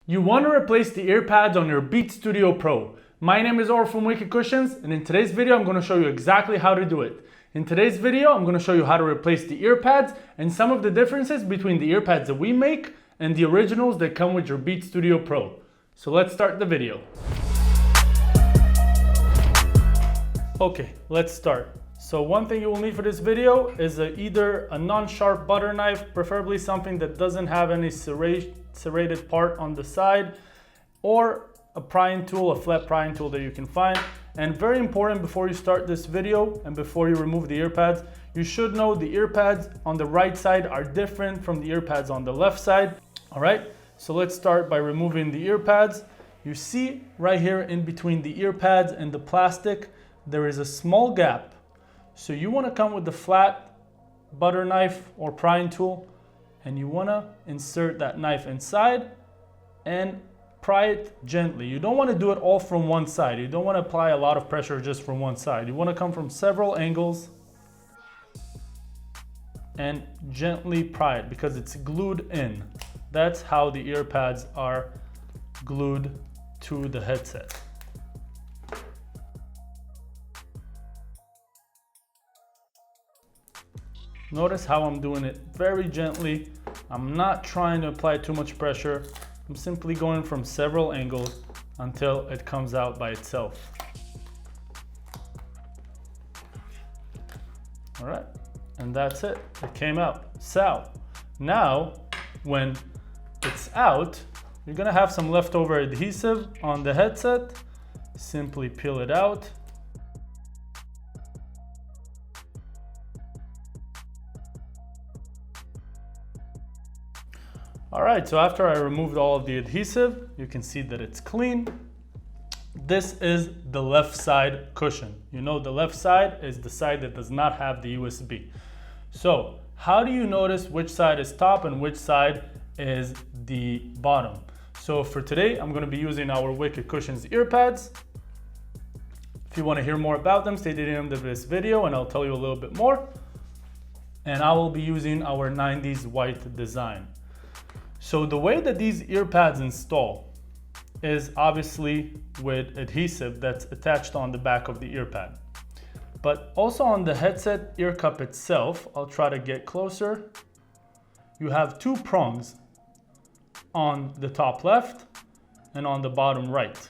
You want to replace the ear pads on your Beat Studio Pro. My name is Or from Wicked Cushions, and in today's video I'm going to show you exactly how to do it. In today's video I'm going to show you how to replace the ear pads and some of the differences between the ear pads that we make and the originals that come with your Beat Studio Pro. So let's start the video. Okay, let's start. So one thing you will need for this video is either a non-sharp butter knife, preferably something that doesn't have any serrated part on the side, or a prying tool, a flat prying tool that you can find. And very important, before you start this video and before you remove the ear pads, you should know the ear pads on the right side are different from the ear pads on the left side. All right, so let's start by removing the ear pads. You see right here in between the ear pads and the plastic, there is a small gap. So you want to come with the flat butter knife or prying tool, and you want to insert that knife inside and pry it gently. You don't want to do it all from one side. You don't want to apply a lot of pressure just from one side. You want to come from several angles and gently pry it because it's glued in. That's how the ear pads are glued to the headset. Notice how I'm doing it very gently. I'm not trying to apply too much pressure. I'm simply going from several angles until it comes out by itself. All right, and that's it. It came out. So now when it's out, you're gonna have some leftover adhesive on the headset. Simply peel it out. All right, so after I removed all of the adhesive, you can see that it's clean. This is the left side cushion. You know, the left side is the side that does not have the USB. So how do you notice which side is top and which side is the bottom? So for today, I'm gonna be using our Wicked Cushions ear pads. If you wanna hear more about them, stay to the end of this video and I'll tell you a little bit more. And I will be using our 90s white design. So the way that these ear pads install is obviously with adhesive that's attached on the back of the ear pad. But also on the headset ear cup itself, I'll try to get closer. You have two prongs on the top left and on the bottom right.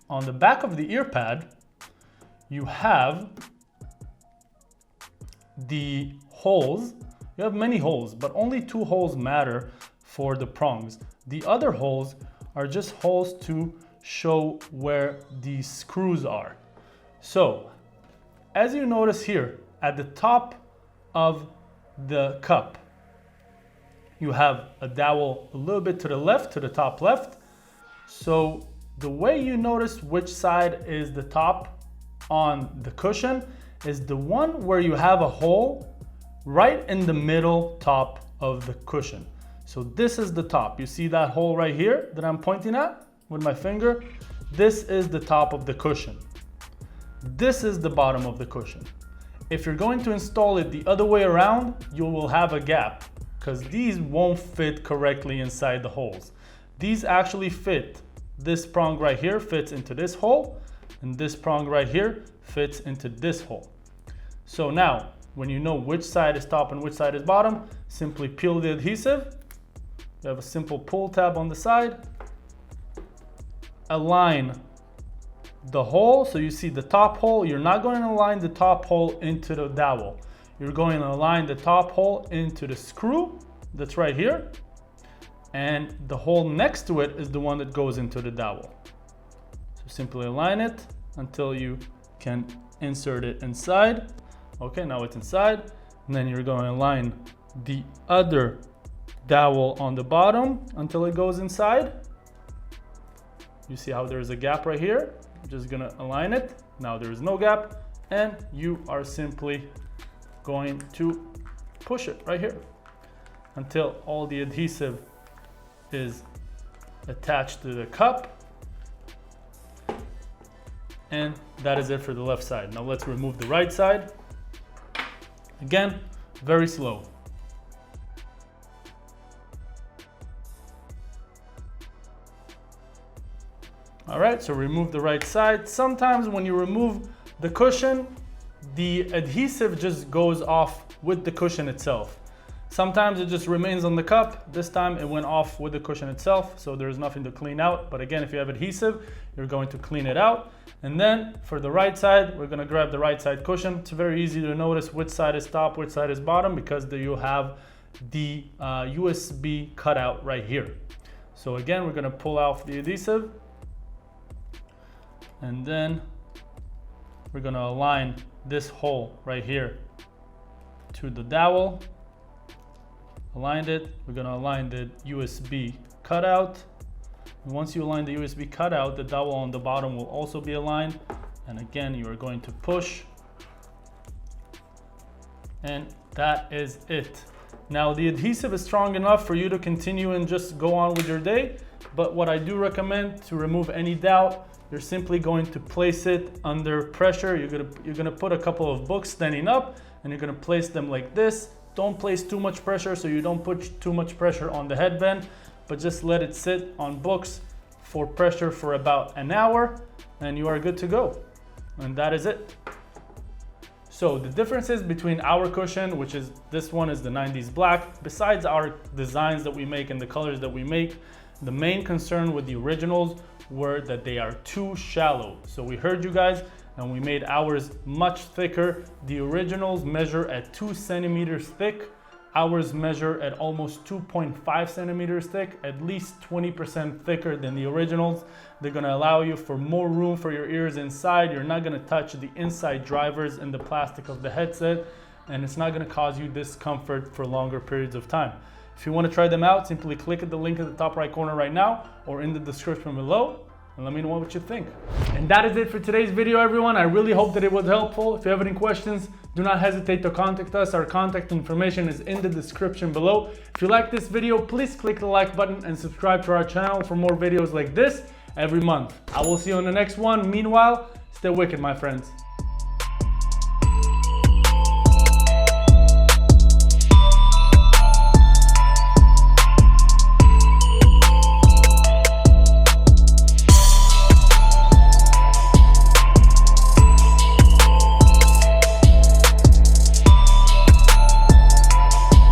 On the back of the ear pad, you have the holes. You have many holes, but only two holes matter for the prongs. The other holes are just holes to show where the screws are. So, as you notice here, at the top of the cup, you have a dowel a little bit to the left, to the top left. So, the way you notice which side is the top on the cushion is the one where you have a hole right in the middle top of the cushion. So this is the top. You see that hole right here that I'm pointing at with my finger? This is the top of the cushion. This is the bottom of the cushion. If you're going to install it the other way around, you will have a gap because these won't fit correctly inside the holes. These actually fit. This prong right here fits into this hole, and this prong right here fits into this hole. So now, when you know which side is top and which side is bottom, simply peel the adhesive. You have a simple pull tab on the side. Align the hole, so you see the top hole. You're not going to align the top hole into the dowel. You're going to align the top hole into the screw that's right here. And the hole next to it is the one that goes into the dowel. So simply align it until you can insert it inside. Okay, now it's inside. And then you're going to align the other dowel on the bottom until it goes inside. You see how there's a gap right here? I'm just gonna align it. Now there is no gap, and you are simply going to push it right here until all the adhesive is attached to the cup. And that is it for the left side. Now let's remove the right side. Again, very slow. All right, so remove the right side. Sometimes when you remove the cushion, the adhesive just goes off with the cushion itself. Sometimes it just remains on the cup. This time it went off with the cushion itself, so there's nothing to clean out. But again, if you have adhesive, you're going to clean it out. And then for the right side, we're gonna grab the right side cushion. It's very easy to notice which side is top, which side is bottom, because you have the USB cutout right here. So again, we're gonna pull off the adhesive, and then we're gonna align this hole right here to the dowel. Aligned it. We're gonna align the USB cutout. And once you align the USB cutout, the dowel on the bottom will also be aligned. And again, you are going to push. And that is it. Now the adhesive is strong enough for you to continue and just go on with your day. But what I do recommend, to remove any doubt, you're simply going to place it under pressure. You're gonna put a couple of books standing up, and you're gonna place them like this. Don't place too much pressure, so you don't put too much pressure on the headband, but just let it sit on books for pressure for about an hour, and you are good to go. And that is it. So the differences between our cushion, which is this one is the 90s black, besides our designs that we make and the colors that we make, the main concern with the originals were that they are too shallow. So we heard you guys, and we made ours much thicker. The originals measure at 2 centimeters thick. Ours measure at almost 2.5 centimeters thick, at least 20% thicker than the originals. They're gonna allow you for more room for your ears inside. You're not gonna touch the inside drivers and the plastic of the headset, and it's not gonna cause you discomfort for longer periods of time. If you wanna try them out, simply click at the link at the top right corner right now, or in the description below, and let me know what you think. And that is it for today's video, everyone. I really hope that it was helpful. If you have any questions, do not hesitate to contact us. Our contact information is in the description below. If you like this video, please click the like button and subscribe to our channel for more videos like this every month. I will see you on the next one. Meanwhile, stay wicked, my friends.